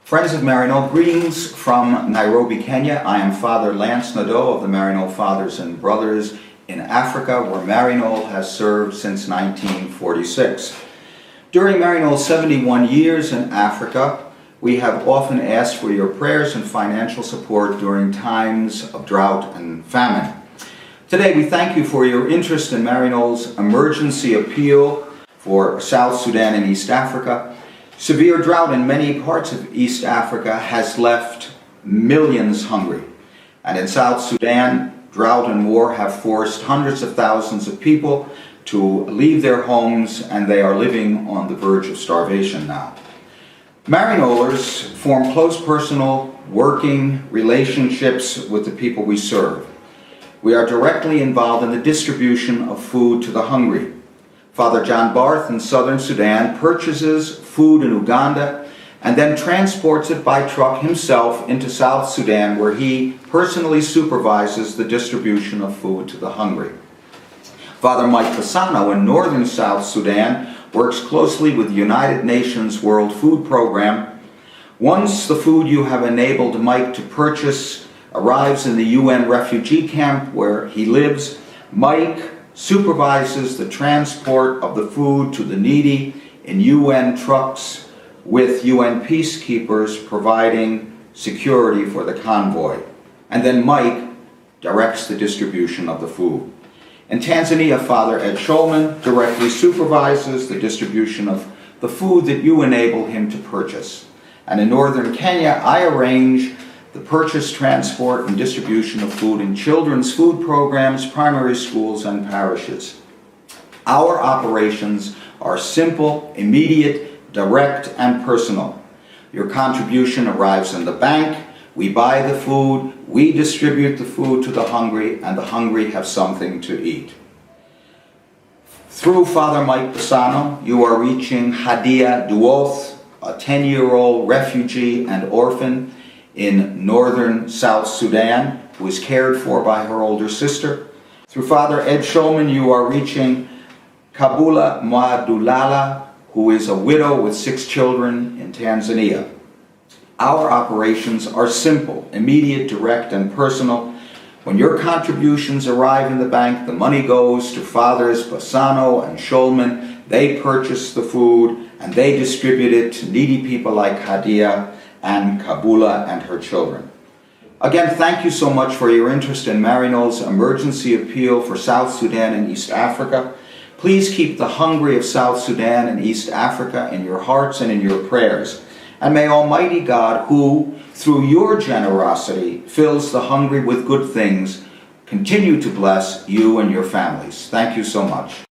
Friends of Maryknoll, greetings from Nairobi, Kenya. I am Father Lance Nadeau of the Maryknoll Fathers and Brothers in Africa, where Maryknoll has served since 1946. During Maryknoll's 71 years in Africa, we have often asked for your prayers and financial support during times of drought and famine. Today we thank you for your interest in Maryknoll's emergency appeal for South Sudan and East Africa. Severe drought in many parts of East Africa has left millions hungry. And in South Sudan, drought and war have forced hundreds of thousands of people to leave their homes, and they are living on the verge of starvation now. Maryknollers form close personal, working relationships with the people we serve. We are directly involved in the distribution of food to the hungry. Father John Barth in southern Sudan purchases food in Uganda and then transports it by truck himself into South Sudan, where he personally supervises the distribution of food to the hungry. Father Mike Bassano in northern South Sudan works closely with the United Nations World Food Program. Once the food you have enabled Mike to purchase arrives in the UN refugee camp where he lives, Mike supervises the transport of the food to the needy in UN trucks, with UN peacekeepers providing security for the convoy. And then Mike directs the distribution of the food. In Tanzania, Father Ed Shulman directly supervises the distribution of the food that you enable him to purchase. And in northern Kenya, I arrange the purchase, transport, and distribution of food in children's food programs, primary schools, and parishes. Our operations are simple, immediate, direct, and personal. Your contribution arrives in the bank, we buy the food, we distribute the food to the hungry, and the hungry have something to eat. Through Father Mike Bassano, you are reaching Hadia Duoth, a 10-year-old refugee and orphan in northern South Sudan, who is cared for by her older sister. Through Father Ed Shulman, you are reaching Kabula Mwadulala, who is a widow with 6 children in Tanzania. Our operations are simple, immediate, direct, and personal. When your contributions arrive in the bank, the money goes to Fathers Bassano and Shulman. They purchase the food and they distribute it to needy people like Hadia and Kabula and her children. Again, thank you so much for your interest in Maryknoll's emergency appeal for South Sudan and East Africa. Please keep the hungry of South Sudan and East Africa in your hearts and in your prayers. And may Almighty God, who, through your generosity, fills the hungry with good things, continue to bless you and your families. Thank you so much.